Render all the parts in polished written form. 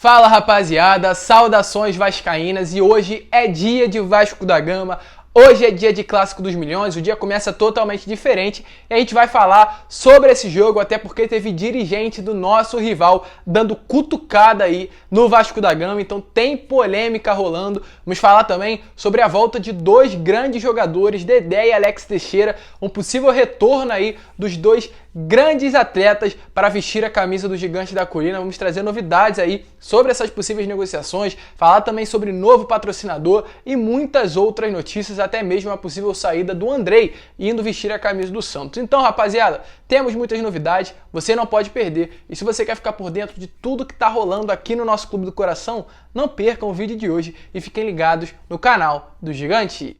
Fala rapaziada, saudações vascaínas e hoje é dia de Vasco da Gama, hoje é dia de Clássico dos Milhões, o dia começa totalmente diferente e a gente vai falar sobre esse jogo, até porque teve dirigente do nosso rival dando cutucada aí no Vasco da Gama, então tem polêmica rolando. Vamos falar também sobre a volta de dois grandes jogadores, Dedé e Alex Teixeira, um possível retorno aí dos dois grandes atletas para vestir a camisa do Gigante da Colina. Vamos trazer novidades aí sobre essas possíveis negociações, falar também sobre novo patrocinador e muitas outras notícias, até mesmo a possível saída do Andrei indo vestir a camisa do Santos. Então, rapaziada, temos muitas novidades, você não pode perder. E se você quer ficar por dentro de tudo que está rolando aqui no nosso Clube do Coração, não percam o vídeo de hoje e fiquem ligados no canal do Gigante.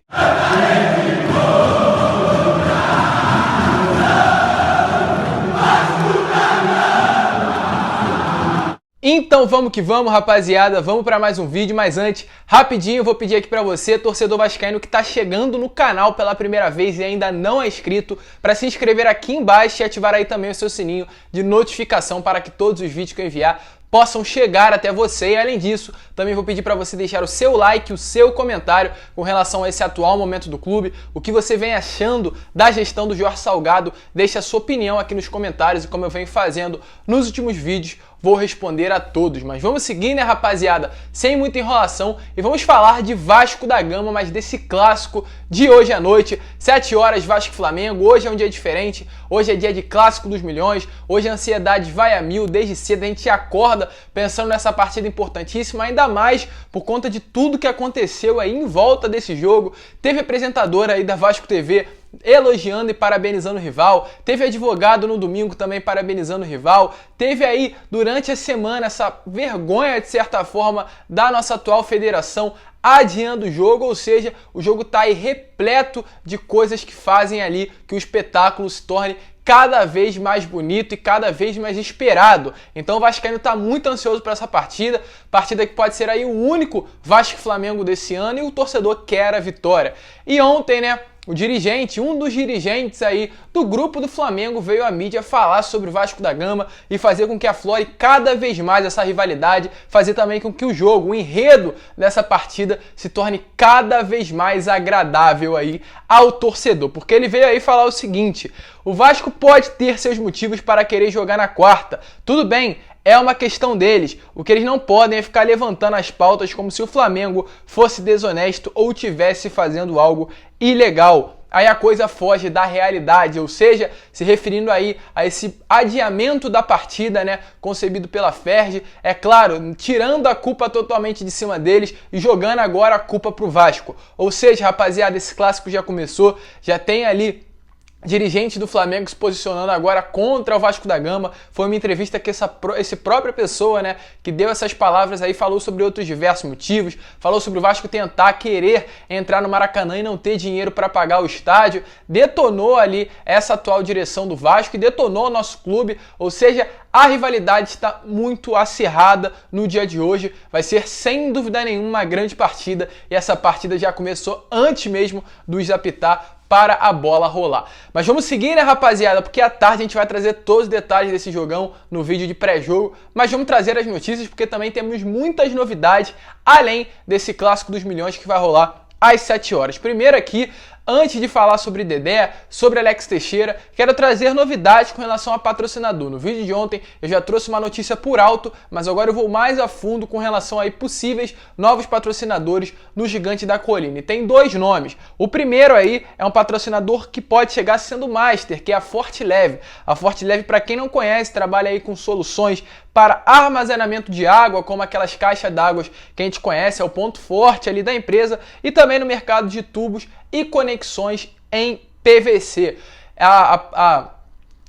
Então vamos que vamos, rapaziada, vamos para mais um vídeo, mas antes, rapidinho, eu vou pedir aqui para você, torcedor vascaíno que está chegando no canal pela primeira vez e ainda não é inscrito, para se inscrever aqui embaixo e ativar aí também o seu sininho de notificação para que todos os vídeos que eu enviar possam chegar até você. E além disso, também vou pedir para você deixar o seu like, o seu comentário com relação a esse atual momento do clube, o que você vem achando da gestão do Jorge Salgado, deixe a sua opinião aqui nos comentários e como eu venho fazendo nos últimos vídeos, vou responder a todos. Mas vamos seguir, né, rapaziada? Sem muita enrolação e vamos falar de Vasco da Gama, mas desse clássico de hoje à noite, 7 horas, Vasco e Flamengo. Hoje é um dia diferente, hoje é dia de Clássico dos Milhões, hoje a ansiedade vai a mil, desde cedo a gente acorda pensando nessa partida importantíssima, ainda mais por conta de tudo que aconteceu aí em volta desse jogo. Teve apresentadora aí da Vasco TV elogiando e parabenizando o rival, teve advogado no domingo também parabenizando o rival, teve aí durante a semana essa vergonha de certa forma da nossa atual federação adiando o jogo, ou seja, o jogo tá aí repleto de coisas que fazem ali que o espetáculo se torne cada vez mais bonito e cada vez mais esperado. Então o vascaíno está muito ansioso para essa partida que pode ser aí o único Vasco-Flamengo desse ano e o torcedor quer a vitória. E ontem, né, o dirigente, um dos dirigentes aí do grupo do Flamengo veio à mídia falar sobre o Vasco da Gama e fazer com que aflore cada vez mais essa rivalidade, fazer também com que o jogo, o enredo dessa partida se torne cada vez mais agradável aí ao torcedor. Porque ele veio aí falar o seguinte: o Vasco pode ter seus motivos para querer jogar na quarta, tudo bem, é uma questão deles. O que eles não podem é ficar levantando as pautas como se o Flamengo fosse desonesto ou estivesse fazendo algo ilegal. Aí a coisa foge da realidade, ou seja, se referindo aí a esse adiamento da partida, né, concebido pela Ferg, é claro, tirando a culpa totalmente de cima deles e jogando agora a culpa pro Vasco. Ou seja, rapaziada, esse clássico já começou, já tem ali dirigente do Flamengo se posicionando agora contra o Vasco da Gama. Foi uma entrevista que essa própria pessoa, né, que deu essas palavras aí, falou sobre outros diversos motivos, falou sobre o Vasco tentar querer entrar no Maracanã e não ter dinheiro para pagar o estádio, detonou ali essa atual direção do Vasco e detonou o nosso clube, ou seja, a rivalidade está muito acirrada no dia de hoje, vai ser sem dúvida nenhuma uma grande partida e essa partida já começou antes mesmo do juiz apitar para a bola rolar. Mas vamos seguir, né, rapaziada, porque à tarde a gente vai trazer todos os detalhes desse jogão no vídeo de pré-jogo, mas vamos trazer as notícias porque também temos muitas novidades além desse Clássico dos Milhões que vai rolar às 7 horas. Primeiro aqui, antes de falar sobre Dedé, sobre Alex Teixeira, quero trazer novidades com relação a patrocinador. No vídeo de ontem eu já trouxe uma notícia por alto, mas agora eu vou mais a fundo com relação a possíveis novos patrocinadores no Gigante da Colina. E tem dois nomes. O primeiro aí é um patrocinador que pode chegar sendo master, que é a Forte Leve. A Forte Leve, para quem não conhece, trabalha aí com soluções para armazenamento de água, como aquelas caixas d'água que a gente conhece, é o ponto forte ali da empresa, e também no mercado de tubos e conexões em PVC.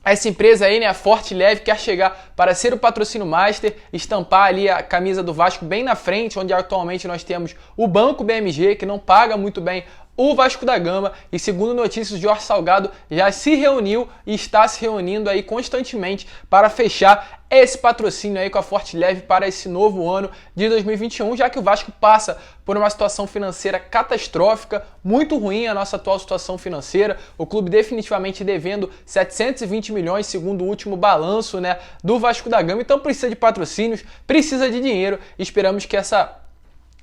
Essa empresa aí, né, a Forte Leve, quer chegar para ser o patrocínio master, estampar ali a camisa do Vasco bem na frente, onde atualmente nós temos o Banco BMG, que não paga muito bem o Vasco da Gama, e segundo notícias, o Jorge Salgado já se reuniu e está se reunindo aí constantemente para fechar esse patrocínio aí com a Forte Leve para esse novo ano de 2021, já que o Vasco passa por uma situação financeira catastrófica, muito ruim a nossa atual situação financeira, o clube definitivamente devendo 720 milhões segundo o último balanço, né, do Vasco da Gama, então precisa de patrocínios, precisa de dinheiro, e esperamos que essa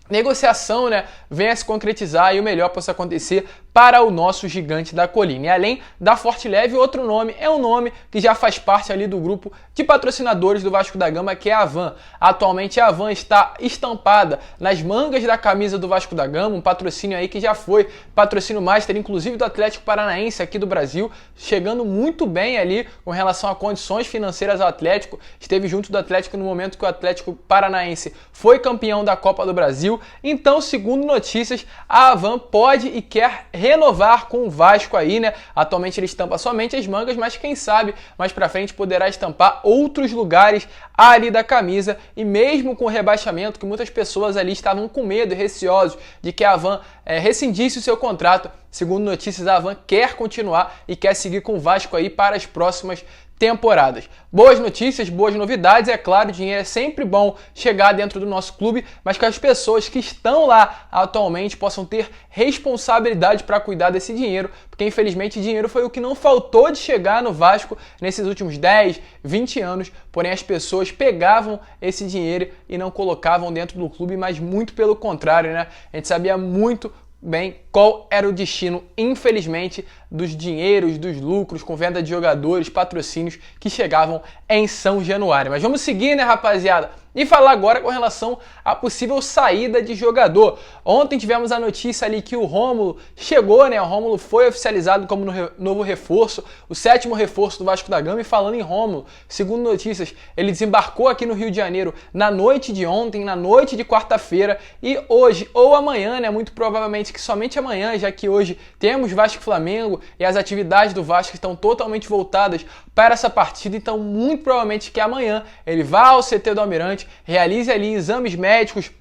negociação, né, venha a se concretizar e o melhor possa acontecer para o nosso gigante da colina. E além da Forte Leve, outro nome é um nome que já faz parte ali do grupo de patrocinadores do Vasco da Gama, que é a Havan. Atualmente a Havan está estampada nas mangas da camisa do Vasco da Gama, um patrocínio aí que já foi patrocínio master, inclusive do Atlético Paranaense aqui do Brasil, chegando muito bem ali com relação a condições financeiras ao Atlético. Esteve junto do Atlético no momento que o Atlético Paranaense foi campeão da Copa do Brasil. Então, segundo notícias, a Havan pode e quer renovar com o Vasco aí, né? Atualmente ele estampa somente as mangas, mas quem sabe mais pra frente poderá estampar outros lugares ali da camisa, e mesmo com o rebaixamento, que muitas pessoas ali estavam com medo e receosos de que a Havan rescindisse o seu contrato, segundo notícias, a Havan quer continuar e quer seguir com o Vasco aí para as próximas temporadas. Boas notícias, boas novidades, é claro, dinheiro é sempre bom chegar dentro do nosso clube, mas que as pessoas que estão lá atualmente possam ter responsabilidade para cuidar desse dinheiro, porque infelizmente dinheiro foi o que não faltou de chegar no Vasco nesses últimos 10, 20 anos, porém as pessoas pegavam esse dinheiro e não colocavam dentro do clube, mas muito pelo contrário, né? A gente sabia muito bem qual era o destino, infelizmente, dos dinheiros, dos lucros com venda de jogadores, patrocínios que chegavam em São Januário. Mas vamos seguir, né, rapaziada? E falar agora com relação à possível saída de jogador. Ontem tivemos a notícia ali que o Rômulo chegou, né? O Rômulo foi oficializado como novo reforço, o 7º reforço do Vasco da Gama. E falando em Rômulo, segundo notícias, ele desembarcou aqui no Rio de Janeiro na noite de ontem, na noite de quarta-feira, e hoje ou amanhã, né? Muito provavelmente que somente amanhã, já que hoje temos Vasco e Flamengo e as atividades do Vasco estão totalmente voltadas para essa partida, então muito provavelmente que amanhã ele vá ao CT do Almirante, realize ali exames médicos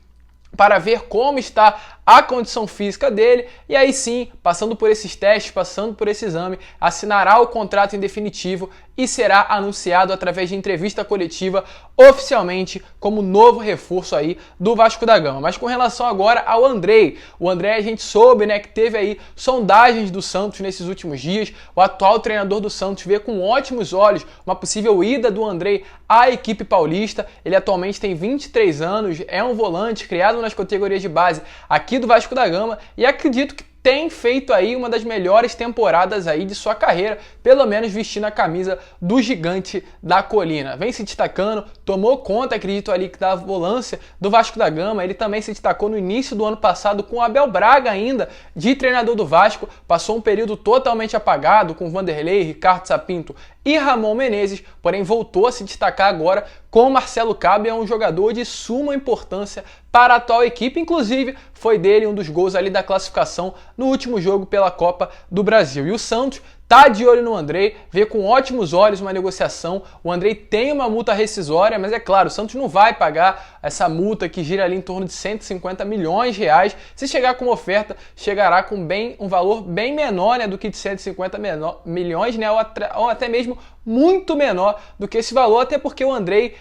para ver como está a condição física dele, e aí sim, passando por esses testes, passando por esse exame, assinará o contrato em definitivo e será anunciado através de entrevista coletiva oficialmente como novo reforço aí do Vasco da Gama. Mas com relação agora ao Andrei, o Andrei a gente soube, né, que teve aí sondagens do Santos nesses últimos dias, o atual treinador do Santos vê com ótimos olhos uma possível ida do Andrei à equipe paulista. Ele atualmente tem 23 anos, é um volante criado nas categorias de base aqui do Vasco da Gama, e acredito que tem feito aí uma das melhores temporadas aí de sua carreira, pelo menos vestindo a camisa do gigante da colina. Vem se destacando, tomou conta, acredito ali, da volância do Vasco da Gama. Ele também se destacou no início do ano passado com o Abel Braga ainda, de treinador do Vasco. Passou um período totalmente apagado com Vanderlei, Ricardo Sapinto e Ramon Menezes, porém voltou a se destacar agora com Marcelo Cabo, é um jogador de suma importância para a atual equipe, inclusive foi dele um dos gols ali da classificação no último jogo pela Copa do Brasil. E o Santos tá de olho no Andrei, vê com ótimos olhos uma negociação. O Andrei tem uma multa rescisória, mas é claro, o Santos não vai pagar essa multa que gira ali em torno de 150 milhões de reais. Se chegar com uma oferta, chegará com um valor bem menor, né, do que de 150 milhões, né, ou até mesmo muito menor do que esse valor, até porque o Andrei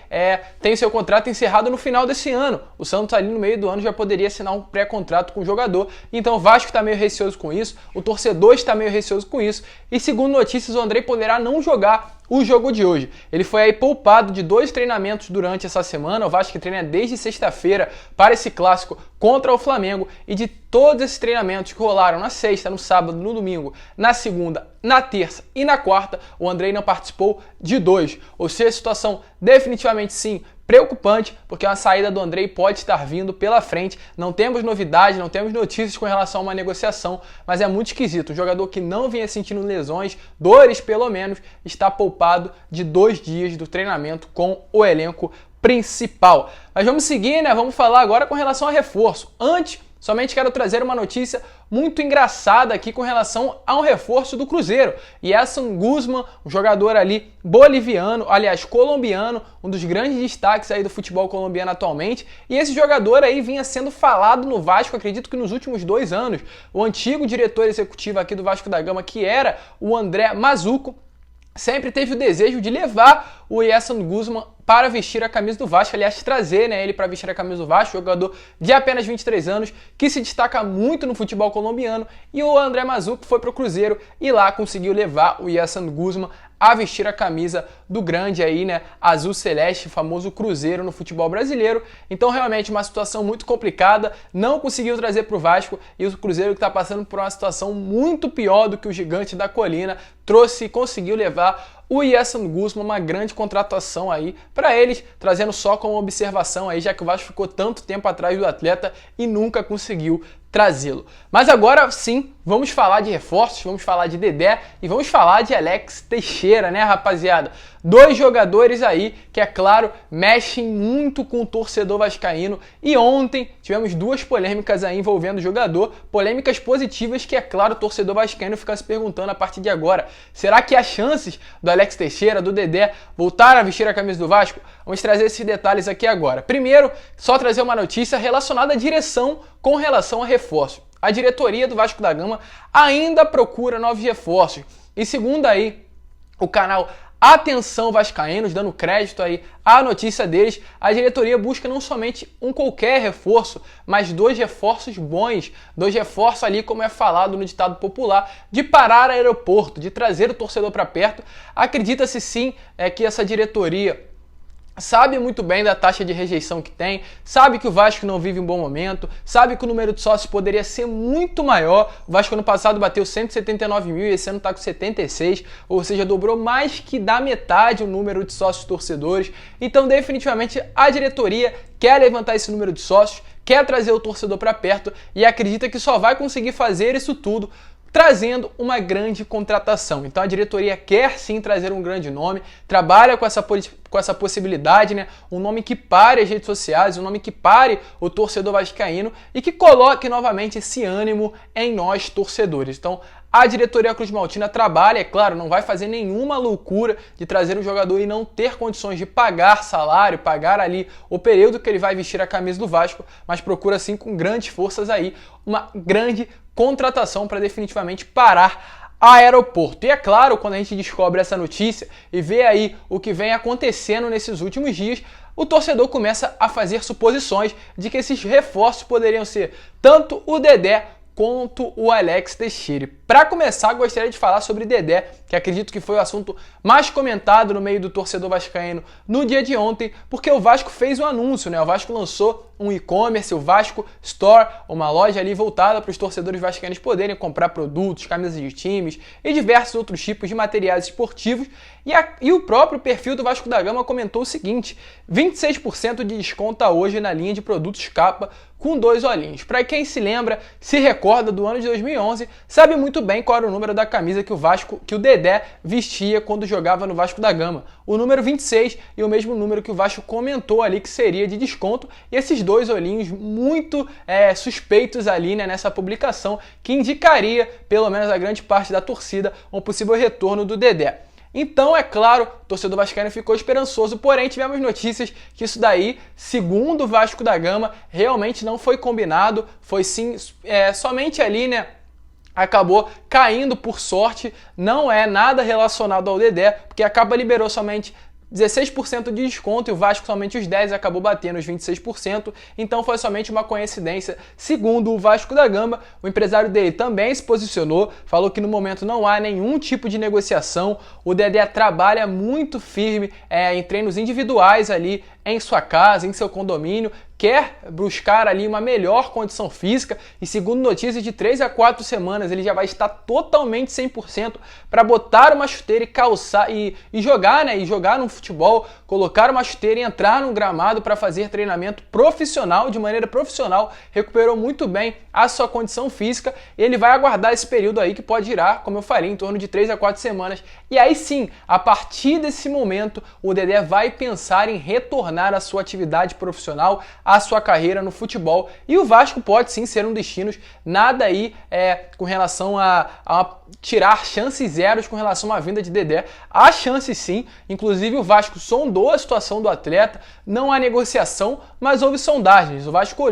tem seu contrato encerrado no final desse ano. O Santos ali no meio do ano já poderia assinar um pré-contrato com o jogador, então o Vasco está meio receoso com isso, o torcedor está meio receoso com isso, e segundo notícias, o Andrei poderá não jogar o jogo de hoje. Ele foi aí poupado de 2 treinamentos durante essa semana. O Vasco treina desde sexta-feira para esse clássico contra o Flamengo, e de todos esses treinamentos que rolaram na sexta, no sábado, no domingo, na segunda, na terça e na quarta, o Andrei não participou de 2. Ou seja, a situação definitivamente sim preocupante, porque uma saída do Andrei pode estar vindo pela frente. Não temos novidades, não temos notícias com relação a uma negociação, mas é muito esquisito. Um jogador que não vinha sentindo lesões, dores pelo menos, está poupado de 2 dias do treinamento com o elenco principal. Mas vamos seguir, né? Vamos falar agora com relação a reforço. Antes Somente quero trazer uma notícia muito engraçada aqui com relação a um reforço do Cruzeiro. Yerson Guzmán, um jogador ali boliviano, aliás, colombiano, um dos grandes destaques aí do futebol colombiano atualmente. E esse jogador aí vinha sendo falado no Vasco, acredito que nos últimos 2 anos. O antigo diretor executivo aqui do Vasco da Gama, que era o André Mazuco, sempre teve o desejo de levar o Yerson Guzmán para vestir a camisa do Vasco, aliás, trazer ele para vestir a camisa do Vasco, jogador de apenas 23 anos, que se destaca muito no futebol colombiano, e o André Mazuco foi para o Cruzeiro e lá conseguiu levar o Yerson Guzmán a vestir a camisa do grande aí, né, azul celeste, famoso Cruzeiro no futebol brasileiro. Então realmente uma situação muito complicada, não conseguiu trazer para o Vasco, e o Cruzeiro que está passando por uma situação muito pior do que o Gigante da Colina, trouxe e conseguiu levar o Yerson Guzmán, uma grande contratação aí para eles, trazendo só como observação aí, já que o Vasco ficou tanto tempo atrás do atleta e nunca conseguiu trazê-lo. Mas agora sim, vamos falar de reforços, vamos falar de Dedé e vamos falar de Alex Teixeira, né, rapaziada? 2 jogadores aí que, é claro, mexem muito com o torcedor vascaíno, e ontem tivemos 2 polêmicas aí envolvendo o jogador, polêmicas positivas que, é claro, o torcedor vascaíno fica se perguntando a partir de agora. Será que há chances do Alex Teixeira, do Dedé, voltar a vestir a camisa do Vasco? Vamos trazer esses detalhes aqui agora. Primeiro, só trazer uma notícia relacionada à direção com relação a reforços. A diretoria do Vasco da Gama ainda procura novos reforços. E segundo aí o canal Atenção Vascaínos, dando crédito aí à notícia deles, a diretoria busca não somente um qualquer reforço, mas 2 reforços bons, 2 reforços ali, como é falado no ditado popular, de parar aeroporto, de trazer o torcedor para perto. Acredita-se sim que essa diretoria sabe muito bem da taxa de rejeição que tem, sabe que o Vasco não vive um bom momento, sabe que o número de sócios poderia ser muito maior. O Vasco ano passado bateu 179 mil e esse ano está com 76, ou seja, dobrou mais que da metade o número de sócios torcedores. Então definitivamente a diretoria quer levantar esse número de sócios, quer trazer o torcedor para perto e acredita que só vai conseguir fazer isso tudo trazendo uma grande contratação. Então a diretoria quer sim trazer um grande nome, trabalha com essa possibilidade, né? Um nome que pare as redes sociais, um nome que pare o torcedor vascaíno e que coloque novamente esse ânimo em nós torcedores. Então a diretoria cruzmaltina trabalha, é claro, não vai fazer nenhuma loucura de trazer um jogador e não ter condições de pagar salário, pagar ali o período que ele vai vestir a camisa do Vasco, mas procura sim com grandes forças aí uma grande contratação para definitivamente parar aeroporto. E é claro, quando a gente descobre essa notícia e vê aí o que vem acontecendo nesses últimos dias, o torcedor começa a fazer suposições de que esses reforços poderiam ser tanto o Dedé quanto o Alex Teixeira. Para começar, gostaria de falar sobre Dedé, que acredito que foi o assunto mais comentado no meio do torcedor vascaíno no dia de ontem, porque o Vasco fez um anúncio, né? O Vasco lançou um e-commerce, o Vasco Store, uma loja ali voltada para os torcedores vascaínos poderem comprar produtos, camisas de times e diversos outros tipos de materiais esportivos. E o próprio perfil do Vasco da Gama comentou o seguinte: 26% de desconto hoje na linha de produtos capa com 2 olhinhos. Para quem se lembra, se recorda do ano de 2011, sabe muito bem qual era o número da camisa que o Dedé vestia quando jogava no Vasco da Gama. O número 26 e o mesmo número que o Vasco comentou ali que seria de desconto, e esses 2 olhinhos muito suspeitos ali, né, nessa publicação, que indicaria, pelo menos a grande parte da torcida, um possível retorno do Dedé. Então, é claro, o torcedor vascaíno ficou esperançoso, porém tivemos notícias que isso daí, segundo o Vasco da Gama, realmente não foi combinado, foi sim somente ali, né, acabou caindo por sorte, não é nada relacionado ao Dedé, porque a Capa liberou somente 16% de desconto e o Vasco somente os 10%, acabou batendo os 26%, então foi somente uma coincidência. Segundo o Vasco da Gama, o empresário dele também se posicionou, falou que no momento não há nenhum tipo de negociação, o Dedé trabalha muito firme em treinos individuais ali em sua casa, em seu condomínio, quer buscar ali uma melhor condição física e, segundo notícias, de 3 a 4 semanas ele já vai estar totalmente 100% para botar uma chuteira e calçar e jogar, né? E jogar no futebol, colocar uma chuteira e entrar num gramado para fazer treinamento profissional, de maneira profissional. Recuperou muito bem a sua condição física. Ele vai aguardar esse período aí que pode girar, como eu falei, em torno de 3 a 4 semanas. E aí sim, a partir desse momento, o Dedé vai pensar em retornar à sua atividade profissional, a sua carreira no futebol. E o Vasco pode sim ser um destino, nada aí com relação a tirar chances zeros com relação à vinda de Dedé. Há chances sim, inclusive o Vasco sondou a situação do atleta, não há negociação, mas houve sondagens. O Vasco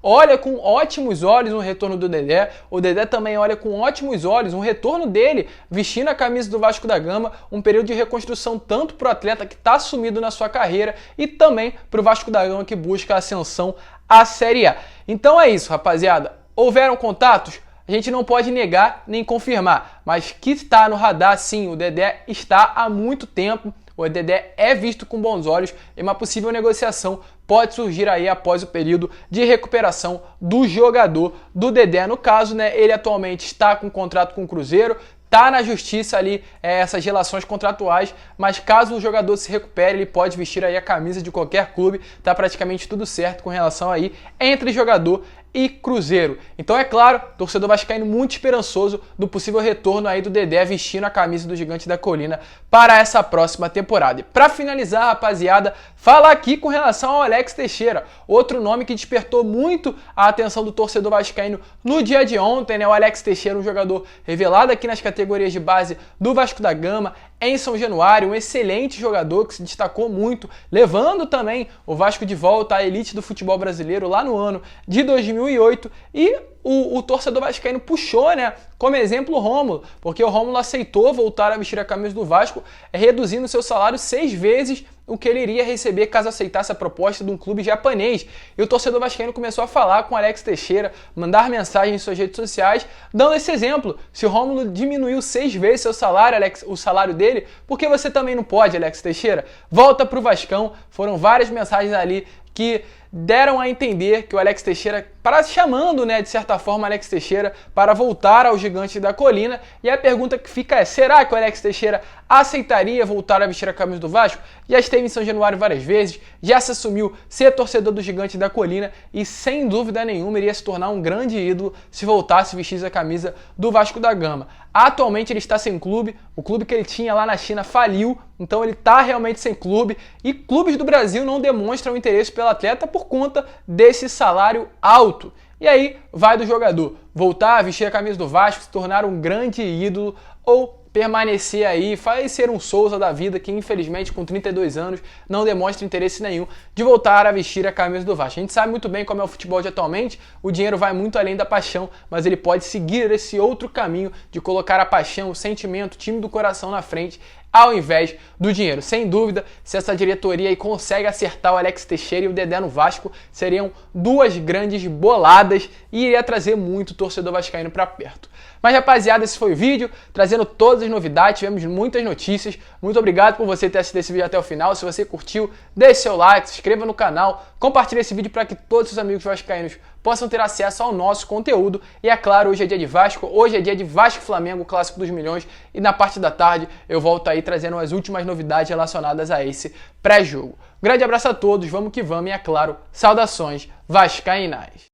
olha com ótimos olhos um retorno do Dedé, o Dedé também olha com ótimos olhos um retorno dele vestindo a camisa do Vasco da Gama, um período de reconstrução tanto para o atleta que está sumido na sua carreira e também para o Vasco da Gama que busca a ascensão à Série A. Então é isso, rapaziada. Houveram contatos? A gente não pode negar nem confirmar, mas que está no radar sim, o Dedé está há muito tempo, o Dedé é visto com bons olhos e uma possível negociação pode surgir aí após o período de recuperação do jogador, do Dedé. No caso, né, ele atualmente está com contrato com o Cruzeiro, tá na justiça ali essas relações contratuais, mas caso o jogador se recupere, ele pode vestir aí a camisa de qualquer clube, tá praticamente tudo certo com relação aí entre jogador e Cruzeiro. Então é claro, torcedor vascaíno muito esperançoso do possível retorno aí do Dedé vestindo a camisa do Gigante da Colina para essa próxima temporada. E para finalizar, rapaziada, falar aqui com relação ao Alex Teixeira, outro nome que despertou muito a atenção do torcedor vascaíno no dia de ontem, né? O Alex Teixeira, um jogador revelado aqui nas categorias de base do Vasco da Gama, em São Januário, um excelente jogador que se destacou muito, levando também o Vasco de volta à elite do futebol brasileiro lá no ano de 2008 e o torcedor vascaíno puxou, né, como exemplo o Rômulo, porque o Rômulo aceitou voltar a vestir a camisa do Vasco, reduzindo seu salário 6 vezes o que ele iria receber caso aceitasse a proposta de um clube japonês. E o torcedor vascaíno começou a falar com o Alex Teixeira, mandar mensagem em suas redes sociais, dando esse exemplo. Se o Rômulo diminuiu 6 vezes seu salário, o salário dele, por que você também não pode, Alex Teixeira? Volta pro Vascão. Foram várias mensagens ali que deram a entender que o Alex Teixeira, chamando, né, de certa forma, Alex Teixeira para voltar ao Gigante da Colina. E a pergunta que fica é, será que o Alex Teixeira aceitaria voltar a vestir a camisa do Vasco? Já esteve em São Januário várias vezes, já se assumiu ser torcedor do Gigante da Colina e sem dúvida nenhuma iria se tornar um grande ídolo se voltasse a vestir a camisa do Vasco da Gama. Atualmente ele está sem clube, o clube que ele tinha lá na China faliu, então ele está realmente sem clube e clubes do Brasil não demonstram interesse pelo atleta por conta desse salário alto. E aí vai do jogador voltar a vestir a camisa do Vasco, se tornar um grande ídolo ou permanecer aí, faz ser um Souza da vida que infelizmente com 32 anos não demonstra interesse nenhum de voltar a vestir a camisa do Vasco. A gente sabe muito bem como é o futebol de atualmente, o dinheiro vai muito além da paixão, mas ele pode seguir esse outro caminho de colocar a paixão, o sentimento, o time do coração na frente ao invés do dinheiro. Sem dúvida, se essa diretoria aí consegue acertar o Alex Teixeira e o Dedé no Vasco, seriam duas grandes boladas e iria trazer muito torcedor vascaíno para perto. Mas rapaziada, esse foi o vídeo, trazendo todas as novidades, tivemos muitas notícias. Muito obrigado por você ter assistido esse vídeo até o final. Se você curtiu, deixe seu like, se inscreva no canal, compartilhe esse vídeo para que todos os amigos vascaínos possam ter acesso ao nosso conteúdo. E é claro, hoje é dia de Vasco, hoje é dia de Vasco e Flamengo, Clássico dos Milhões. E na parte da tarde eu volto aí trazendo as últimas novidades relacionadas a esse pré-jogo. Grande abraço a todos, vamos que vamos e é claro, saudações vascaínas.